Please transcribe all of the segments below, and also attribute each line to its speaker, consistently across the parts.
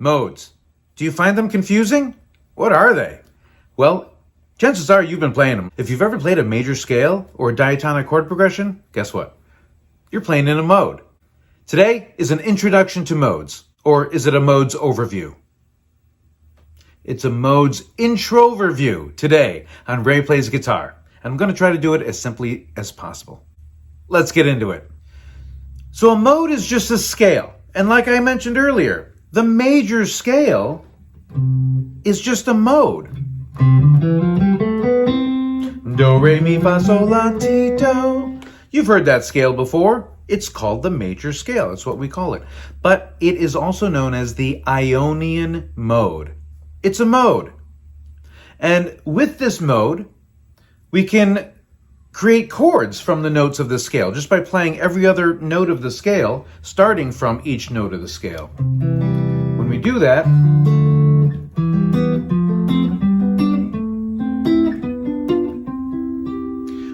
Speaker 1: Modes. Do you find them confusing? What are they? Well, chances are you've been playing them. If you've ever played a major scale or a diatonic chord progression, guess what? You're playing in a mode. Today is an introduction to modes, or is it a modes overview? It's a modes intro-overview today on Ray Plays Guitar. And I'm going to try to do it as simply as possible. Let's get into it. So a mode is just a scale. And like I mentioned earlier, the major scale is just a mode. Do, re, mi, fa, sol, la, ti, do. You've heard that scale before. It's called the major scale. That's what we call it. But it is also known as the Ionian mode. It's a mode. And with this mode, we can create chords from the notes of the scale just by playing every other note of the scale, starting from each note of the scale. When we do that,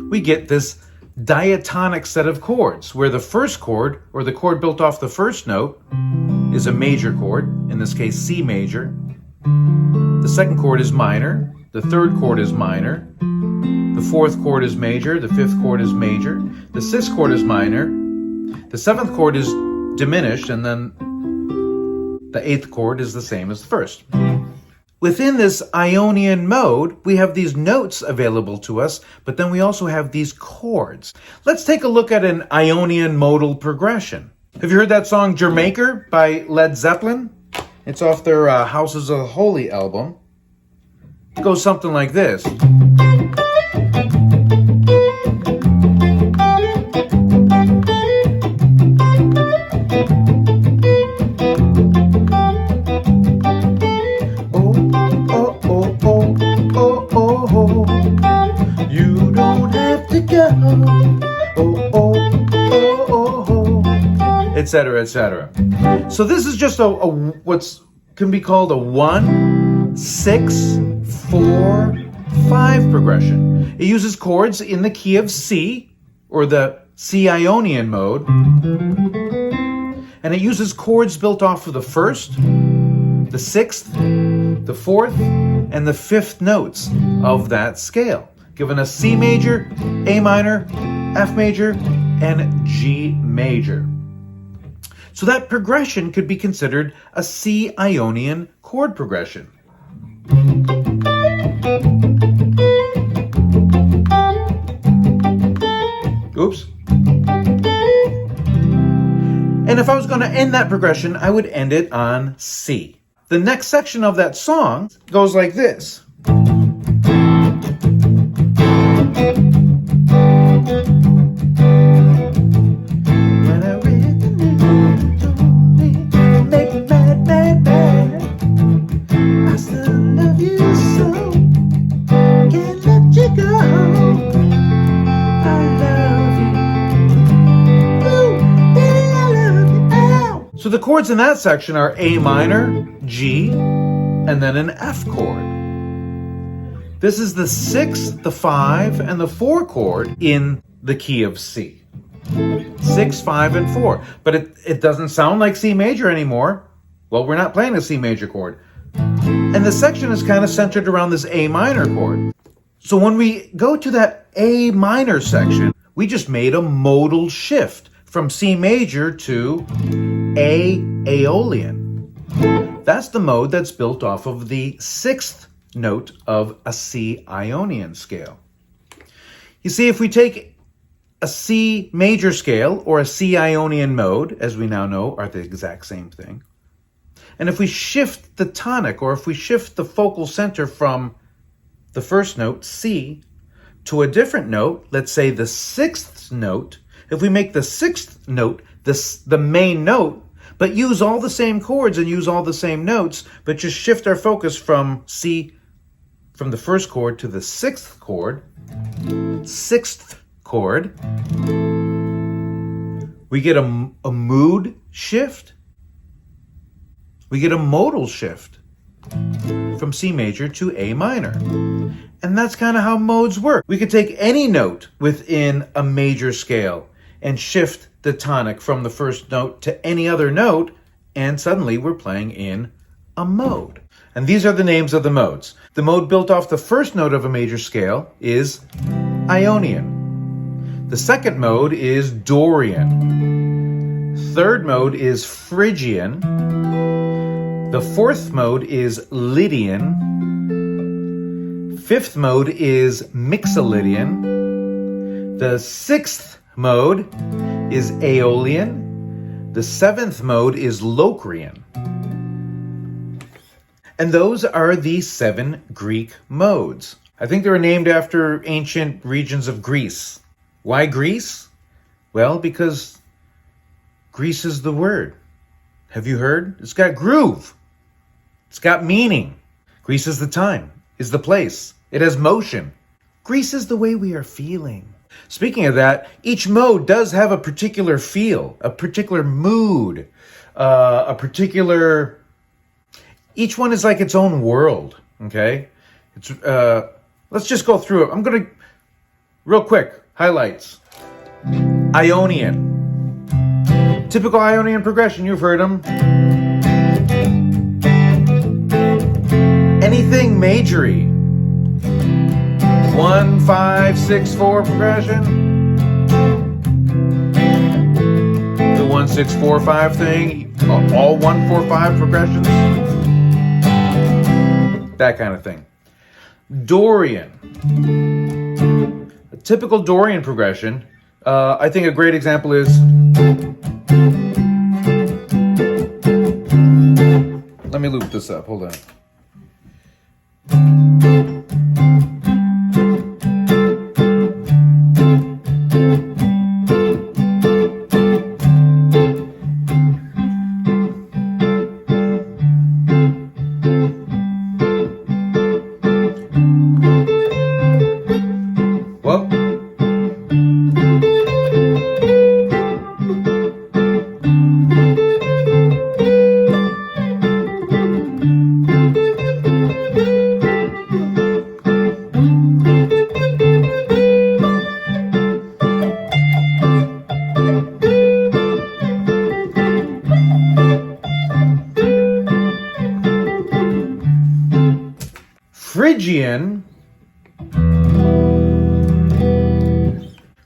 Speaker 1: we get this diatonic set of chords, where the first chord, or the chord built off the first note, is a major chord, in this case C major. The second chord is minor, the third chord is minor, the fourth chord is major, the fifth chord is major, the sixth chord is minor, the seventh chord is diminished, and then the eighth chord is the same as the first. Within this Ionian mode, we have these notes available to us, but then we also have these chords. Let's take a look at an Ionian modal progression. Have you heard that song Jamaica by Led Zeppelin? It's off their Houses of the Holy album. It goes something like this. Etc., etc. So this is just a what's can be called a 1, 6, 4, 5 progression. It uses chords in the key of C, or the C Ionian mode, and it uses chords built off of the first, the sixth, the fourth, and the fifth notes of that scale, giving us C major, A minor, F major, and G major. So that progression could be considered a C Ionian chord progression. Oops. And if I was going to end that progression, I would end it on C. The next section of that song goes like this. So the chords in that section are A minor, G, and then an F chord. This is the 6, the 5, and the 4 chord in the key of C. 6, 5, and 4. But it doesn't sound like C major anymore. Well, we're not playing a C major chord. And the section is kind of centered around this A minor chord. So when we go to that A minor section, we just made a modal shift from C major to Aeolian. That's the mode that's built off of the 6th note of a C Ionian scale. You see, if we take a C major scale or a C Ionian mode, as we now know are the exact same thing, and if we shift the tonic, or if we shift the focal center from the first note, C, to a different note, let's say the 6th note, if we make the 6th note the main note, but use all the same chords and use all the same notes, but just shift our focus from C, from the first chord to the 6th chord, 6th chord, we get a mood shift. We get a modal shift from C major to A minor. And that's kind of how modes work. We could take any note within a major scale and shift the tonic from the first note to any other note, and suddenly we're playing in a mode. And these are the names of the modes. The mode built off the first note of a major scale is Ionian. The second mode is Dorian. Third mode is Phrygian. The fourth mode is Lydian. Fifth mode is Mixolydian. The sixth mode is Aeolian. The seventh mode is Locrian. And those are the 7 Greek modes. I think they were named after ancient regions of Greece. Why Greece? Well, because Greece is the word. Have you heard? It's got groove. It's got meaning. Greece is the time, is the place. It has motion. Greece is the way we are feeling. Speaking of that, each mode does have a particular feel, a particular mood, each one is like its own world, okay? Let's just go through it. I'm going to, real quick, highlights. Ionian. Typical Ionian progression, you've heard them. Anything majory. 1, 5, 6, 4 progression. The 1, 6, 4, 5 thing. All 1, 4, 5 progressions. That kind of thing. Dorian. A typical Dorian progression. I think a great example is. Let me loop this up. Hold on.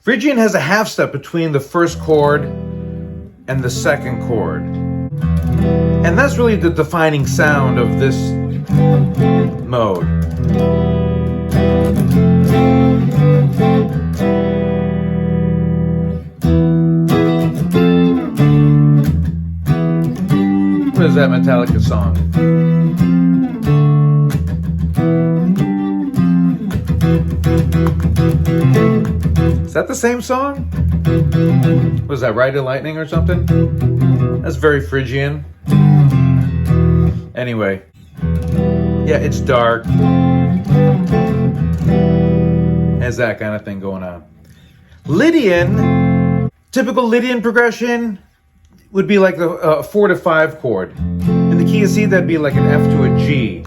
Speaker 1: Phrygian has a half step between the first chord and the second chord. And that's really the defining sound of this mode. What is that Metallica song? Is that the same song? Was that Ride of Lightning or something? That's very Phrygian. Anyway. Yeah, it's dark. Has that kind of thing going on. Lydian, typical Lydian progression would be like the 4 to 5 chord. In the key of C, that'd be like an F to a G.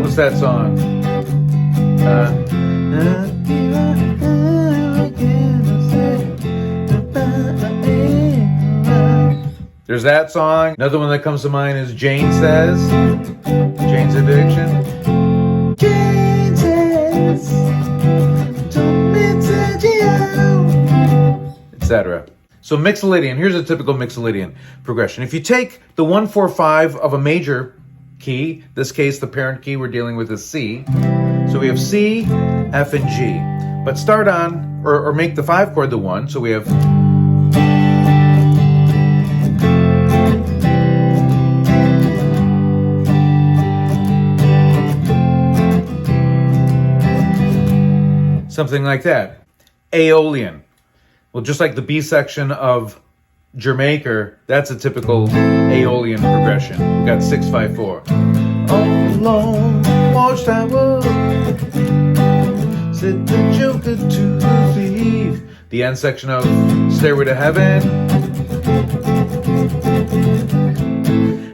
Speaker 1: What's that song? There's that song. Another one that comes to mind is Jane Says. Jane's Addiction. Jane Says, etc. So Mixolydian. Here's a typical Mixolydian progression. If you take the 1, 4, 5 of a major key, this case the parent key we're dealing with is C. So we have C, F, and G. But start on, or make the 5 chord the 1. So we have something like that. Aeolian. Well, just like the B section of Jamaica, that's a typical Aeolian progression. We've got 6, 5, 4. All alone, watch that world. Said the joker to the thief. The end section of Stairway to Heaven.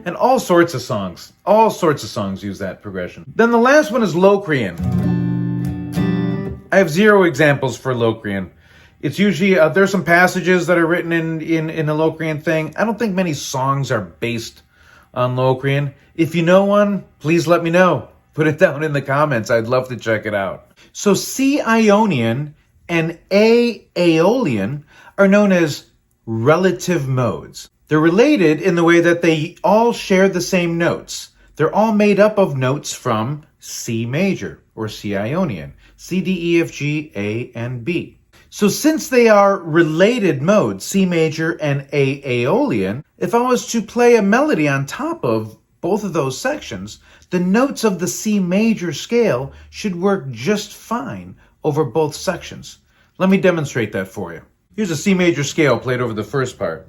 Speaker 1: And all sorts of songs. All sorts of songs use that progression. Then the last one is Locrian. I have 0 examples for Locrian. It's usually, there's some passages that are written in the Locrian thing. I don't think many songs are based on Locrian. If you know one, please let me know. Put it down in the comments. I'd love to check it out. So C Ionian and A Aeolian are known as relative modes. They're related in the way that they all share the same notes. They're all made up of notes from C major or C Ionian, C, D, E, F, G, A, and B. So since they are related modes, C major and A Aeolian, if I was to play a melody on top of both of those sections, the notes of the C major scale should work just fine over both sections. Let me demonstrate that for you. Here's a C major scale played over the first part.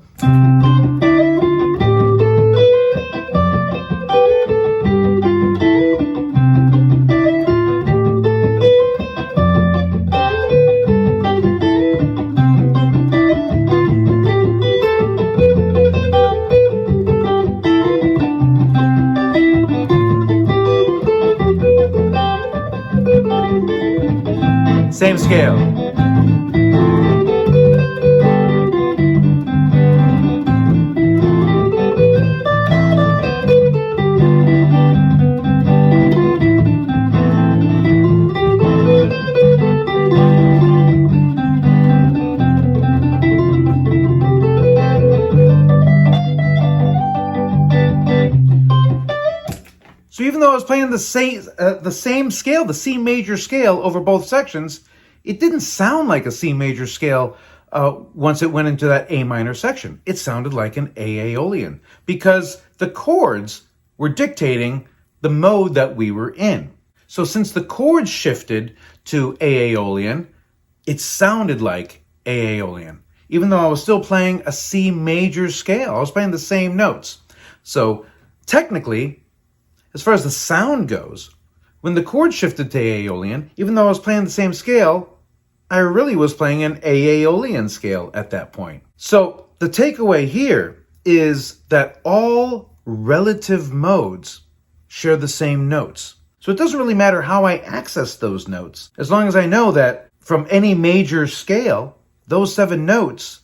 Speaker 1: Same scale. So even though I was playing the same scale, the C major scale over both sections, it didn't sound like a C major scale once it went into that A minor section. It sounded like an A Aeolian because the chords were dictating the mode that we were in. So since the chords shifted to A Aeolian, it sounded like A Aeolian. Even though I was still playing a C major scale, I was playing the same notes. So technically, as far as the sound goes, when the chord shifted to Aeolian, even though I was playing the same scale, I really was playing an Aeolian scale at that point. So the takeaway here is that all relative modes share the same notes. So it doesn't really matter how I access those notes, as long as I know that from any major scale, those 7 notes,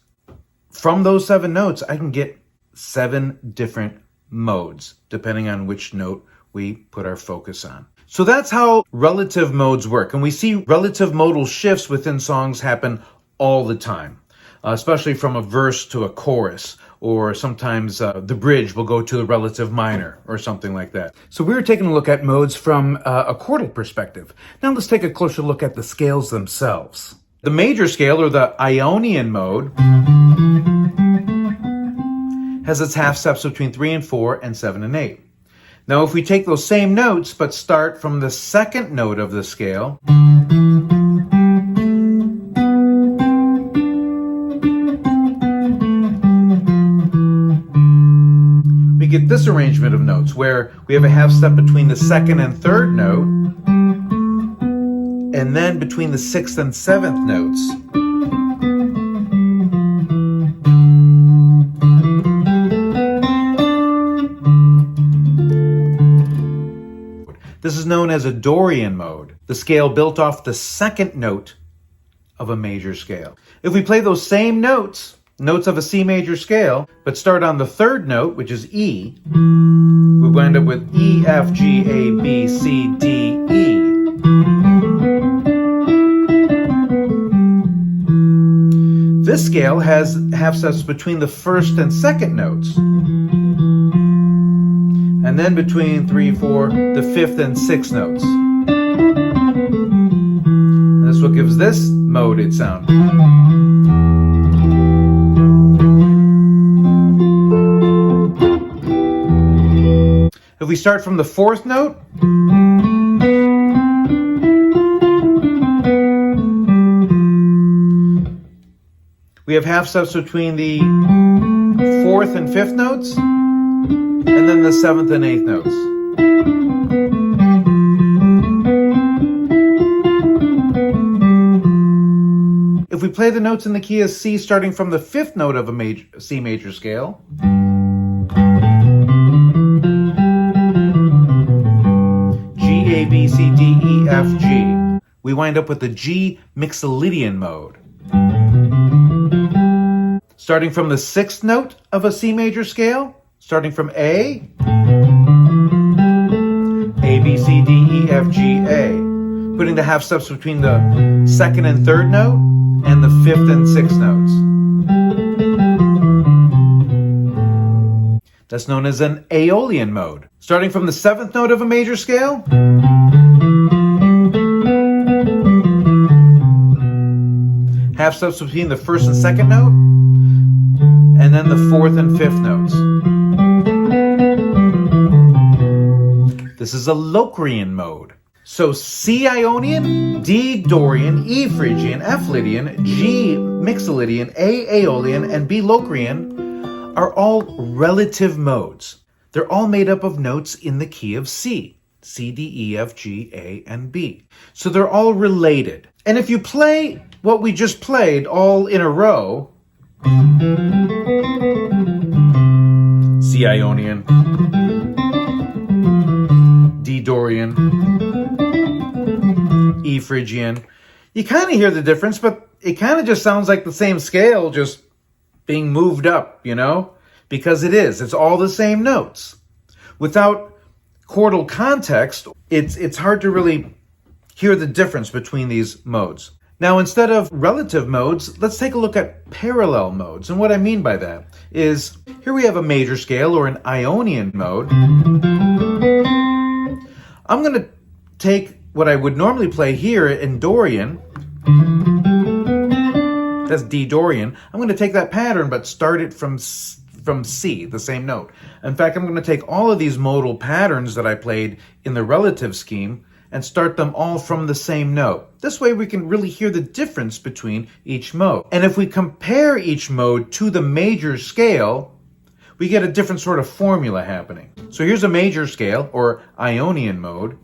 Speaker 1: from those 7 notes, I can get 7 different modes, depending on which note we put our focus on. So that's how relative modes work. And we see relative modal shifts within songs happen all the time, especially from a verse to a chorus, or sometimes the bridge will go to a relative minor or something like that. So we were taking a look at modes from a chordal perspective. Now let's take a closer look at the scales themselves. The major scale, or the Ionian mode, has its half steps between 3 and 4 and 7 and 8. Now, if we take those same notes, but start from the second note of the scale, we get this arrangement of notes, where we have a half step between the second and third note, and then between the 6th and 7th notes. This is known as a Dorian mode, the scale built off the second note of a major scale. If we play those same notes of a C major scale, but start on the third note, which is E, we wind up with E, F, G, A, B, C, D, E. This scale has half steps between the first and second notes, and then between 3, 4, the 5th and 6th notes. And that's what gives this mode its sound. If we start from the 4th note, we have half steps between the 4th and 5th notes, and then the 7th and 8th notes. If we play the notes in the key of C starting from the 5th note of a C major scale, G, A, B, C, D, E, F, G, we wind up with the G Mixolydian mode. starting from the 6th note of a C major scale, starting from A, B, C, D, E, F, G, A, putting the half steps between the 2nd and 3rd note and the 5th and 6th notes. That's known as an Aeolian mode. Starting from the 7th note of a major scale, half steps between the 1st and 2nd note, and then the 4th and 5th notes. This is a Locrian mode. So C Ionian, D Dorian, E Phrygian, F Lydian, G Mixolydian, A Aeolian, and B Locrian are all relative modes. They're all made up of notes in the key of C. C, D, E, F, G, A, and B. So they're all related. And if you play what we just played all in a row, C Ionian, D Dorian, E Phrygian, you kind of hear the difference, but it kind of just sounds like the same scale just being moved up, you know? Because it is. It's all the same notes. Without chordal context, it's hard to really hear the difference between these modes. Now, instead of relative modes, let's take a look at parallel modes. And what I mean by that is, here we have a major scale or an Ionian mode. I'm going to take what I would normally play here in Dorian. That's D Dorian. I'm going to take that pattern, but start it from C, the same note. In fact, I'm going to take all of these modal patterns that I played in the relative scheme and start them all from the same note. This way we can really hear the difference between each mode. And if we compare each mode to the major scale, we get a different sort of formula happening. So here's a major scale, or Ionian mode.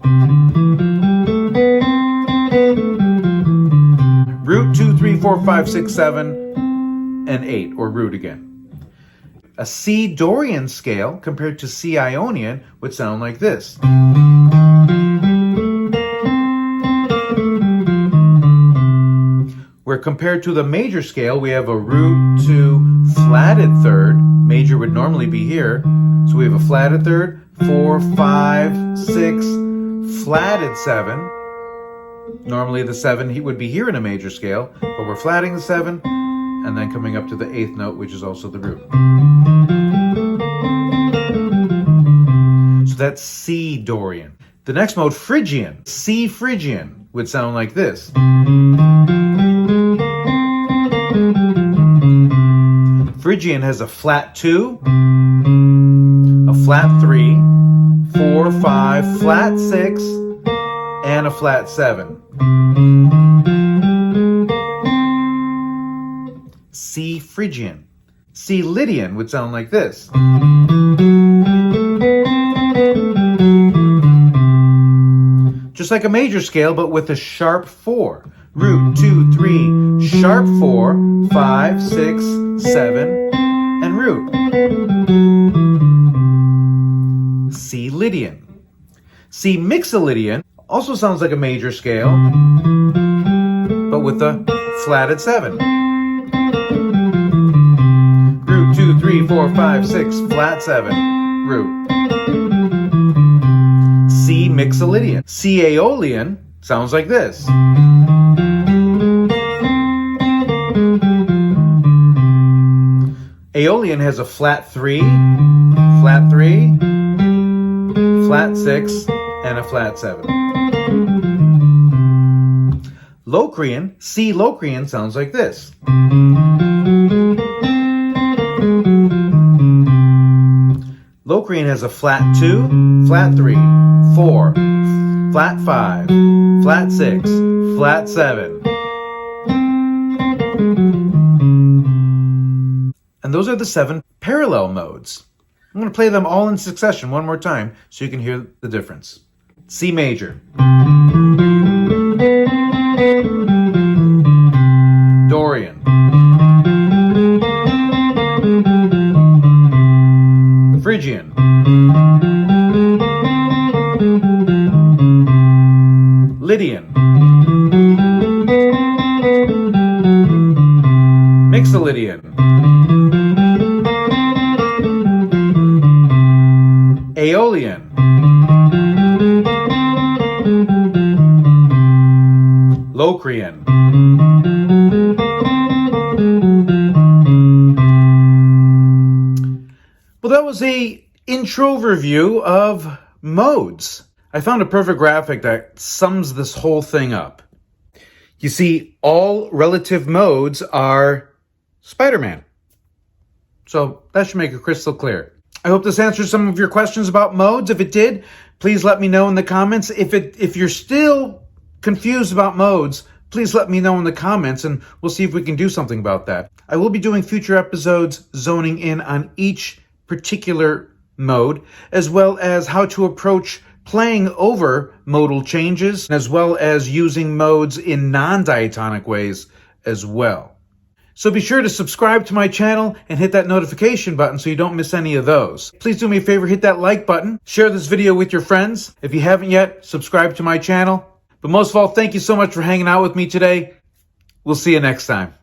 Speaker 1: Root 2, 3, 4, 5, 6, 7, and 8, or root again. A C Dorian scale compared to C Ionian would sound like this. Where compared to the major scale, we have a root 2 flatted third. Major would normally be here. So we have a flatted third, 4, 5, 6, flatted 7. Normally the 7 would be here in a major scale, but we're flatting the 7 and then coming up to the 8th note, which is also the root. So that's C Dorian. The next mode, Phrygian. C Phrygian would sound like this. Phrygian has a flat 2, a flat 3, 4, 5, flat 6, and a flat 7. C Phrygian. C Lydian would sound like this. Just like a major scale, but with a sharp 4. Root 2, 3, sharp 4, 5, 6, 7, and root. C Lydian. C Mixolydian also sounds like a major scale, but with a flatted 7. Root 2, 3, 4, 5, 6, flat 7, root. C Mixolydian. C Aeolian sounds like this. Aeolian has a flat 3, flat 3, flat 6, and a flat 7. Locrian, C Locrian sounds like this. Locrian has a flat 2, flat 3, 4, flat 5, flat 6, flat 7. And those are the 7 parallel modes. I'm going to play them all in succession one more time so you can hear the difference. C major. Dorian. Phrygian. Lydian. Mixolydian. Aeolian, Locrian, well, that was a intro review of modes. I found a perfect graphic that sums this whole thing up. You see, all relative modes are Spider-Man. So that should make it crystal clear. I hope this answers some of your questions about modes. If it did, please let me know in the comments. If you're still confused about modes, please let me know in the comments and we'll see if we can do something about that. I will be doing future episodes zoning in on each particular mode, as well as how to approach playing over modal changes, as well as using modes in non-diatonic ways as well. So be sure to subscribe to my channel and hit that notification button so you don't miss any of those. Please do me a favor, hit that like button, share this video with your friends. If you haven't yet, subscribe to my channel. But most of all, thank you so much for hanging out with me today. We'll see you next time.